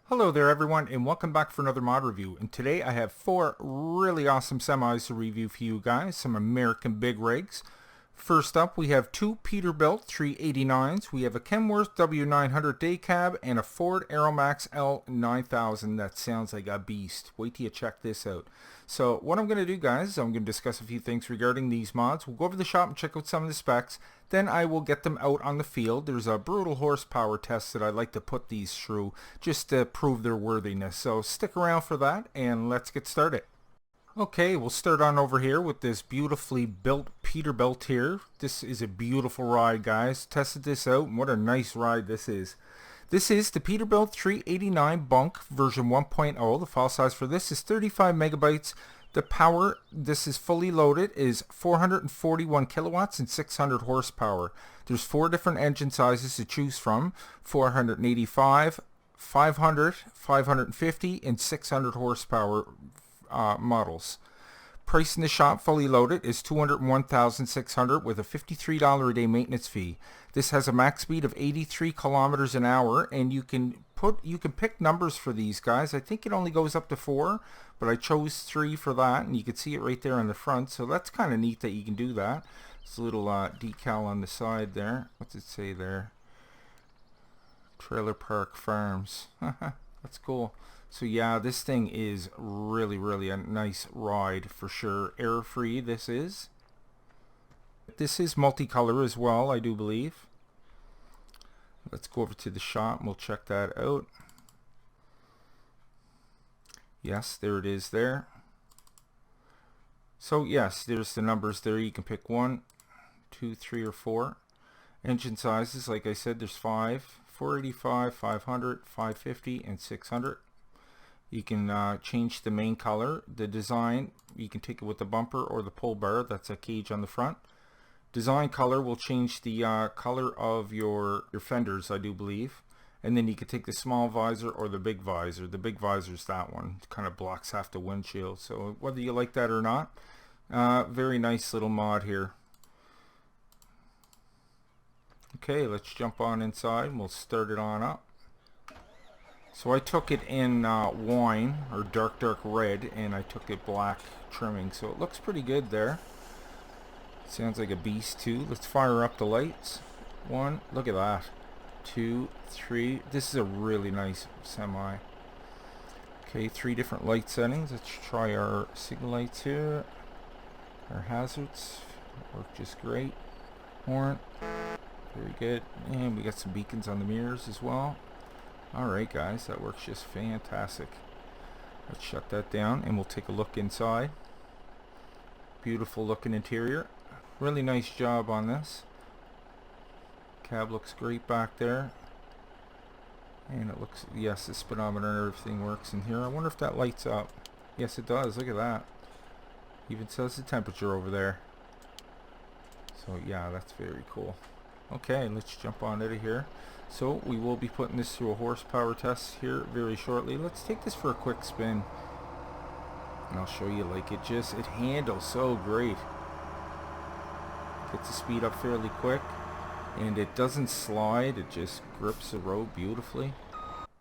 Hello there everyone, and welcome back for another mod review. And today I have four really awesome semis to review for you guys, some American big rigs. First up, we have two Peterbilt 389s, we have a Kenworth W900 day cab, and a Ford AeroMax L9000 that sounds like a beast. Wait till you check this out. So what I'm going to do, guys, I'm going to discuss a few things regarding these mods. We'll go over the shop and check out some of the specs. Then I will get them out on the field. There's a brutal horsepower test that I'd like to put these through just to prove their worthiness. So stick around for that and let's get started. Okay, we'll start on over here with this beautifully built Peterbilt here. This is a beautiful ride, guys. Tested this out and what a nice ride this is. This is the Peterbilt 389 Bunk version 1.0. The file size for this is 35 megabytes. The power, this is fully loaded, is 441 kilowatts and 600 horsepower. There's four different engine sizes to choose from: 485, 500, 550, and 600 horsepower models. Price in the shop fully loaded is $201,600 with a $53 a day maintenance fee. This has a max speed of 83 kilometers an hour, and you can pick numbers for these guys. I think it only goes up to 4, but I chose 3 for that, and you can see it right there on the front. So that's kind of neat that you can do that. It's a little decal on the side there. What's it say there? Trailer Park Farms. That's cool. So yeah, this thing is really a nice ride for sure. Error free this is. This is multicolor as well, I do believe. Let's go over to the shop and we'll check that out. Yes, there it is there. So yes, there's the numbers there. You can pick 1, 2, 3, or 4. Engine sizes, like I said, there's 5, 485, 500, 550, and 600. You can change the main color. The design, you can take it with the bumper or the pull bar. That's a cage on the front. Design color will change the color of your fenders, I do believe. And then you can take the small visor or the big visor. The big visor is that one. It kind of blocks half the windshield. So whether you like that or not, very nice little mod here. Okay, let's jump on inside and we'll start it on up. So I took it in wine or dark red, and I took it black trimming, so it looks pretty good there. Sounds like a beast too. Let's fire up the lights. 1, look at that. 2, 3. This is a really nice semi. Okay, 3 different light settings. Let's try our signal lights here. Our hazards work just great. Horn, very good. And we got some beacons on the mirrors as well. Alright guys, that works just fantastic. Let's shut that down and we'll take a look inside. Beautiful looking interior. Really nice job on this. Cab looks great back there. And it looks, yes, the speedometer and everything works in here. I wonder if that lights up. Yes, it does. Look at that. Even says the temperature over there. So yeah, that's very cool. Okay, let's jump on out of here. So we will be putting this through a horsepower test here very shortly. Let's take this for a quick spin and I'll show you. Like, it handles so great. Gets the speed up fairly quick and it doesn't slide. It just grips the road beautifully.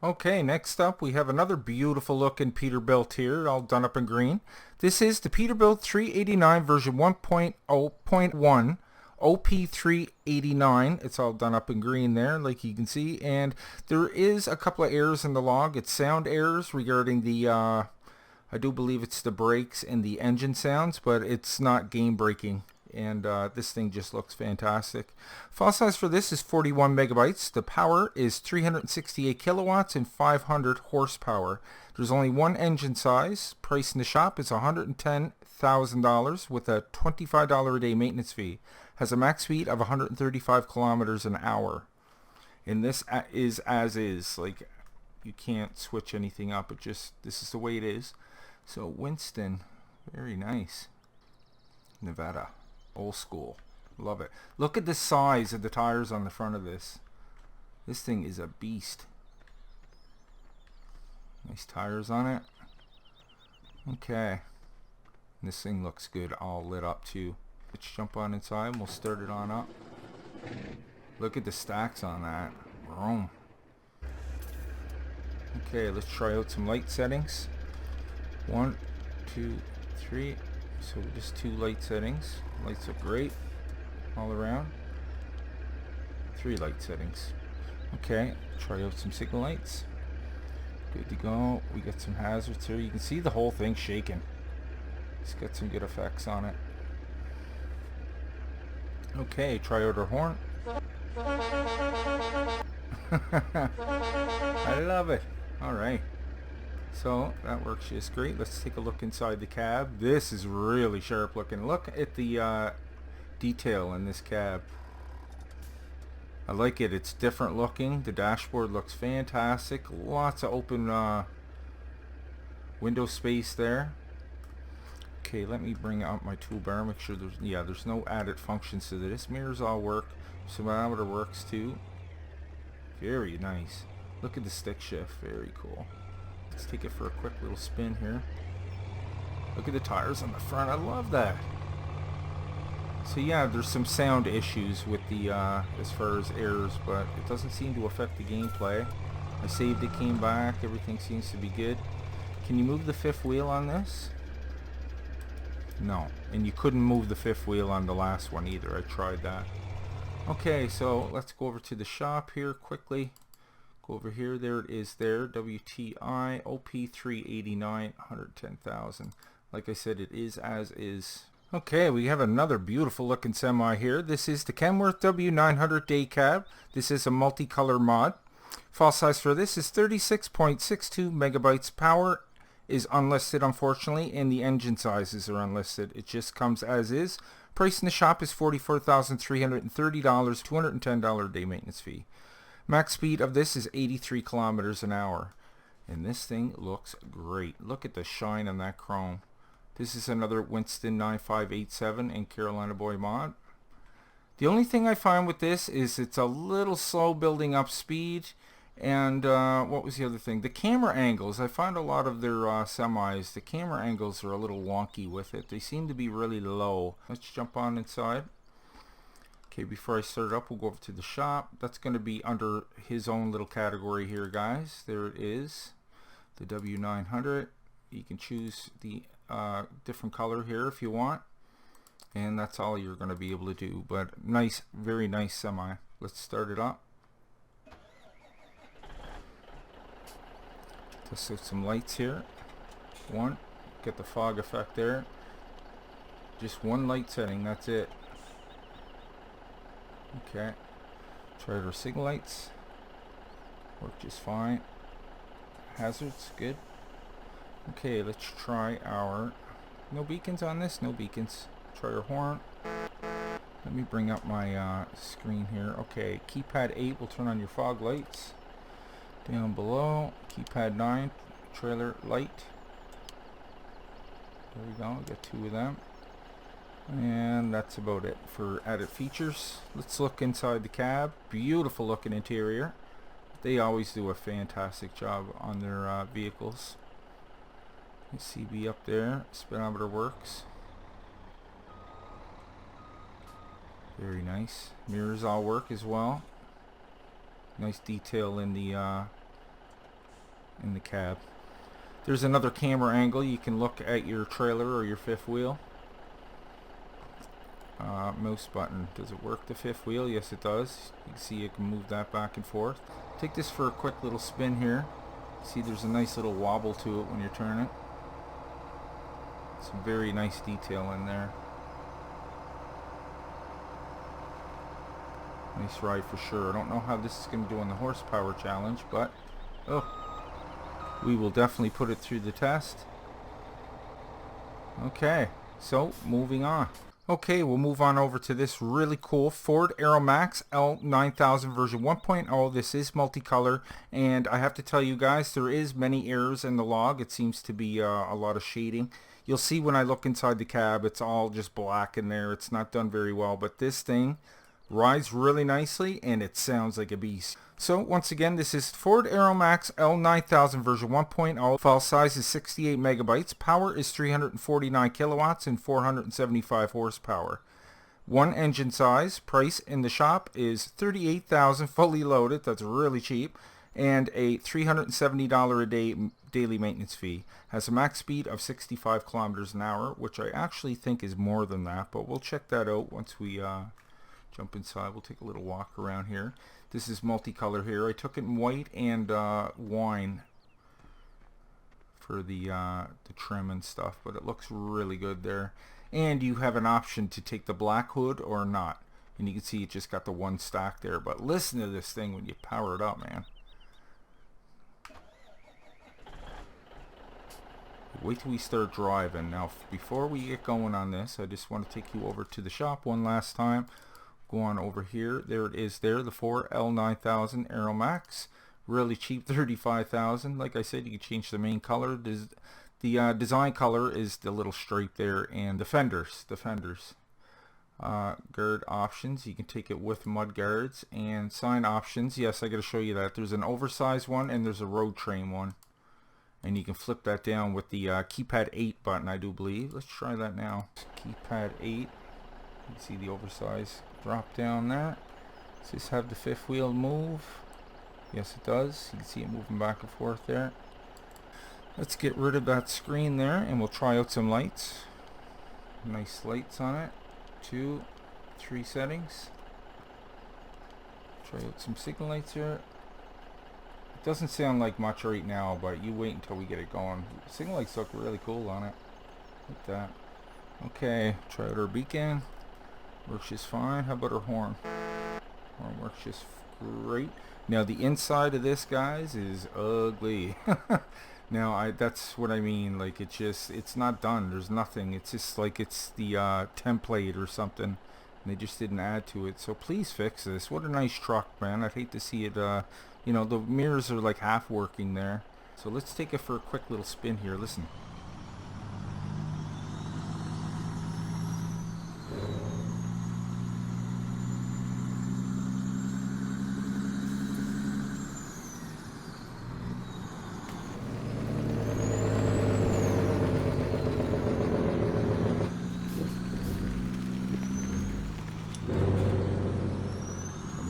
Okay, next up we have another beautiful looking Peterbilt here, all done up in green. This is the Peterbilt 389 version 1.0.1 OP389. It's all done up in green there, like you can see, and there is a couple of errors in the log. It's sound errors regarding the I do believe it's the brakes and the engine sounds, but it's not game breaking, and this thing just looks fantastic. File size for this is 41 megabytes. The power is 368 kilowatts and 500 horsepower. There's only one engine size. Price in the shop is $110,000 with a $25 a day maintenance fee. Has a max speed of 135 kilometers an hour. And this is as is. Like, you can't switch anything up. This is the way it is. So Winston, very nice. Nevada, old school. Love it. Look at the size of the tires on the front of this. This thing is a beast. Nice tires on it. Okay. And this thing looks good, all lit up too. Let's jump on inside and we'll start it on up. Look at the stacks on that. Boom. Okay, let's try out some light settings. 1, 2, 3. So just 2 light settings. Lights look great all around. 3 light settings. Okay, try out some signal lights. Good to go. We got some hazards here. You can see the whole thing shaking. It's got some good effects on it. Okay, try out our horn. I love it. Alright. So that works just great. Let's take a look inside the cab. This is really sharp looking. Look at the detail in this cab. I like it. It's different looking. The dashboard looks fantastic. Lots of open window space there. Okay, let me bring up my toolbar. Make sure there's no added functions to this. Mirrors all work. Speedometer works too. Very nice. Look at the stick shift. Very cool. Let's take it for a quick little spin here. Look at the tires on the front. I love that. So yeah, there's some sound issues with the as far as errors, but it doesn't seem to affect the gameplay. I saved it, came back, everything seems to be good. Can you move the fifth wheel on this? No, and you couldn't move the fifth wheel on the last one either. I tried that. Okay, so let's go over to the shop here quickly. Go over here. There it is there. WTI OP389 110,000. Like I said, it is as is. Okay, we have another beautiful looking semi here. This is the Kenworth W900 day cab. This is a multicolor mod. File size for this is 36.62 megabytes. Power is unlisted, unfortunately, and the engine sizes are unlisted. It just comes as is. Price in the shop is $44,330, $210 day maintenance fee. Max speed of this is 83 kilometers an hour. And this thing looks great. Look at the shine on that chrome. This is another Winston 9587 and carolinaboy mod. The only thing I find with this is it's a little slow building up speed. And what was the other thing? The camera angles. I find a lot of their semis, the camera angles are a little wonky with it. They seem to be really low. Let's jump on inside. Okay, before I start it up, we'll go over to the shop. That's going to be under his own little category here, guys. There it is. The W900. You can choose the different color here if you want. And that's all you're going to be able to do. But nice, very nice semi. Let's start it up. Let's set some lights here. One, get the fog effect there. Just one light setting, that's it. Okay, try our signal lights. Work just fine. Hazards, good. Okay, let's try our, no beacons on this, no beacons. Try our horn. Let me bring up my screen here. Okay, keypad 8 will turn on your fog lights. Down below, keypad 9, trailer light. There we go, we got 2 of them. And that's about it for added features. Let's look inside the cab. Beautiful looking interior. They always do a fantastic job on their vehicles. CB up there, speedometer works. Very nice. Mirrors all work as well. Nice detail in the cab. There's another camera angle. You can look at your trailer or your fifth wheel. Mouse button. Does it work the fifth wheel? Yes, it does. You can see you can move that back and forth. Take this for a quick little spin here. See, there's a nice little wobble to it when you're turning. Some very nice detail in there. Nice ride for sure. I don't know how this is going to do on the horsepower challenge, but we will definitely put it through the test. Okay, so moving on. Okay, we'll move on over to this really cool Ford AeroMax L9000 version 1.0. This is multicolor, and I have to tell you guys, there is many errors in the log. It seems to be a lot of shading. You'll see when I look inside the cab, it's all just black in there. It's not done very well, but this thing rides really nicely, and it sounds like a beast. So once again, this is Ford AeroMax L9000 version 1.0. File size is 68 megabytes. Power is 349 kilowatts and 475 horsepower. One engine size. Price in the shop is $38,000 fully loaded. That's really cheap. and a $370 a day daily maintenance fee. Has a max speed of 65 kilometers an hour, which I actually think is more than that, but we'll check that out once we jump inside. We'll take a little walk around here. This is multicolor here. I took it in white and wine for the trim and stuff, but it looks really good there. And you have an option to take the black hood or not, and you can see it just got the one stack there. But listen to this thing when you power it up, man. Wait till we start driving. Now before we get going on this, I just want to take you over to the shop one last time. Go on over here. There it is there, the 4 L9000 AeroMax. Really cheap, $35,000. Like I said, you can change the main color. The design color is the little stripe there, and the fenders. Guard options, you can take it with mud guards. And sign options, yes, I gotta show you that. There's an oversized one and there's a road train one. And you can flip that down with the keypad 8 button, I do believe. Let's try that now. Keypad 8. You can see the oversized drop down there. Does this have the fifth wheel move? Yes, it does. You can see it moving back and forth there. Let's get rid of that screen there and we'll try out some lights. Nice lights on it. 2, 3 settings. Try out some signal lights here. It doesn't sound like much right now, but you wait until we get it going. Signal lights look really cool on it. Like that. Okay, try out our beacon. Works just fine. How about our horn? Horn works just great. Now the inside of this, guys, is ugly. Now that's what I mean. Like it's not done. There's nothing. It's just like it's the template or something. And they just didn't add to it. So please fix this. What a nice truck, man. I'd hate to see it. You know, the mirrors are like half working there. So let's take it for a quick little spin here. Listen.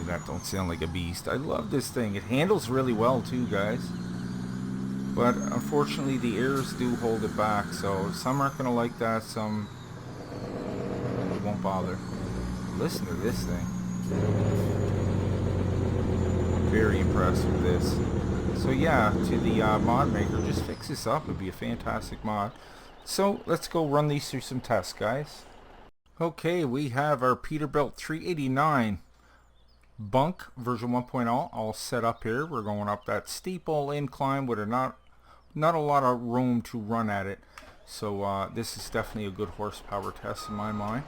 That don't sound like a beast. I love this thing. It handles really well too, guys. But unfortunately the airs do hold it back, so some aren't gonna like that, some won't bother. Listen to this thing. I'm very impressed with this. So yeah, to the mod maker, just fix this up. It'd be a fantastic mod. So let's go run these through some tests, guys. Okay, we have our Peterbilt 389 bunk version 1.0 all set up here. We're going up that steep old incline with not a lot of room to run at it. So this is definitely a good horsepower test in my mind.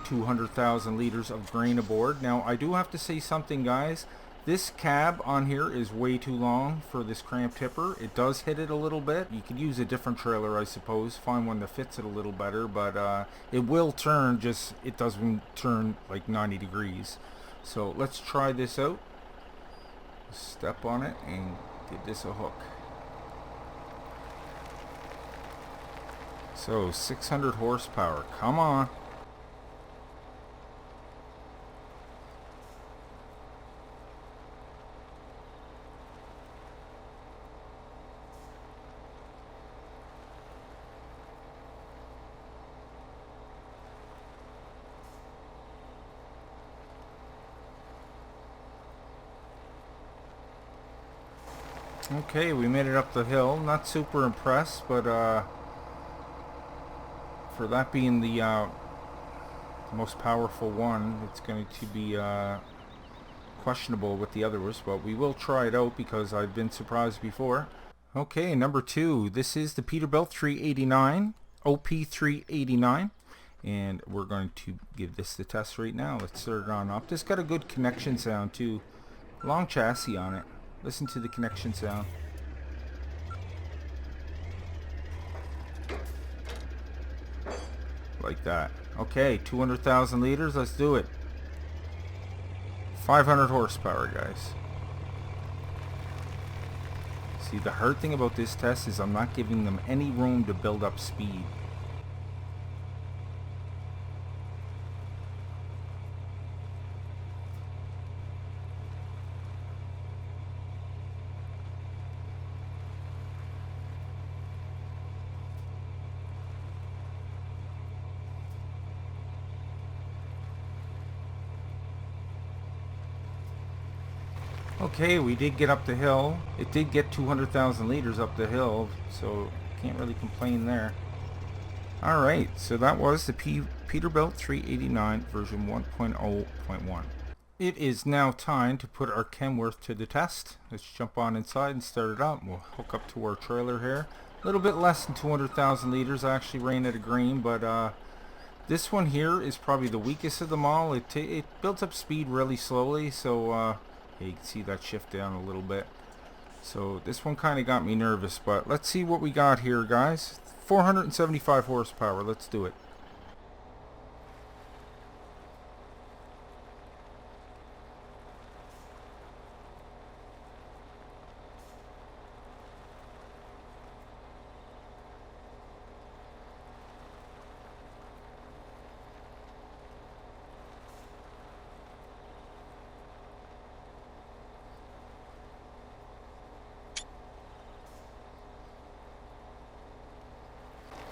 200,000 liters of grain aboard. Now I do have to say something, guys. This cab on here is way too long for this cramped tipper. It does hit it a little bit. You could use a different trailer, I suppose, find one that fits it a little better, but it will turn, just it doesn't turn like 90 degrees. So let's try this out. Step on it and give this a hook. So 600 horsepower. Come on. Okay, we made it up the hill. Not super impressed, but for that being the most powerful one, it's going to be questionable with the others, but we will try it out because I've been surprised before. Okay, number 2. This is the Peterbilt 389, OP389, and we're going to give this the test right now. Let's start it on up. This got a good connection sound too. Long chassis on it. Listen to the connection sound. Like that. Okay, 200,000 liters. Let's do it. 500 horsepower, guys. See, the hard thing about this test is I'm not giving them any room to build up speed. Okay, we did get up the hill. It did get 200,000 liters up the hill, so can't really complain there. Alright, so that was the Peterbilt 389 version 1.0.1. It is now time to put our Kenworth to the test. Let's jump on inside and start it up. We'll hook up to our trailer here. A little bit less than 200,000 liters. I actually ran out of green, but this one here is probably the weakest of them all. It builds up speed really slowly, so you can see that shift down a little bit. So this one kind of got me nervous, but let's see what we got here, guys. 475 horsepower. Let's do it.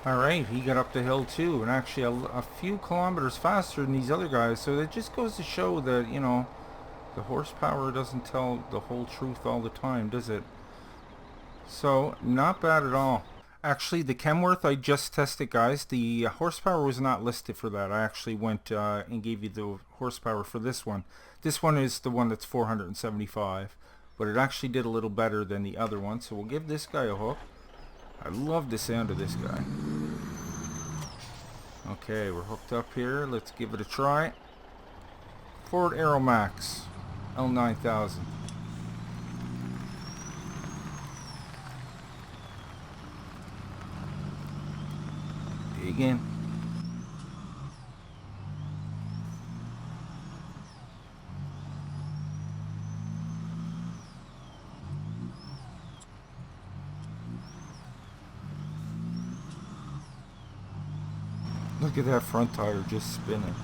Alright, he got up the hill too, and actually a few kilometers faster than these other guys, so it just goes to show that, you know, the horsepower doesn't tell the whole truth all the time, does it? So, not bad at all. Actually, the Kenworth I just tested, guys, the horsepower was not listed for that. I actually went and gave you the horsepower for this one. This one is the one that's 475, but it actually did a little better than the other one, so we'll give this guy a hook. I love the sound of this guy. Okay, we're hooked up here. Let's give it a try. Ford AeroMax L9000. Dig in. Look at that front tire just spinning.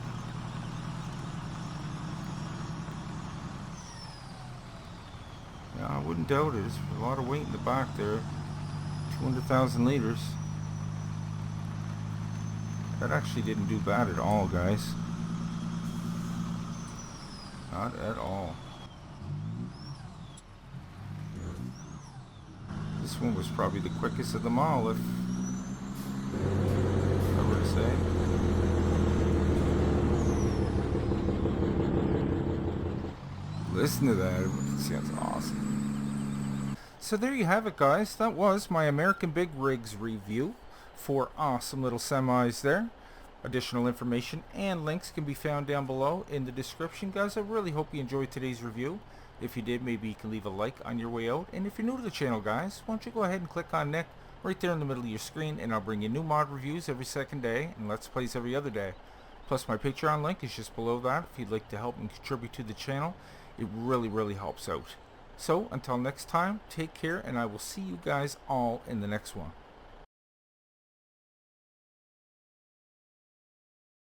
Yeah, I wouldn't doubt it. There's a lot of weight in the back there. 200,000 liters. That actually didn't do bad at all, guys. Not at all. This one was probably the quickest of them all, if I were to say. Listen to that. It sounds awesome. So there you have it, guys. That was my American Big Rigs review. 4 awesome little semis there. Additional information and links can be found down below in the description, guys. I really hope you enjoyed today's review. If you did, maybe you can leave a like on your way out. And if you're new to the channel, guys, why don't you go ahead and click on Nick right there in the middle of your screen, and I'll bring you new mod reviews every second day and Let's Plays every other day. Plus, my Patreon link is just below that if you'd like to help and contribute to the channel. It really helps out. So, until next time, take care, and I will see you guys all in the next one.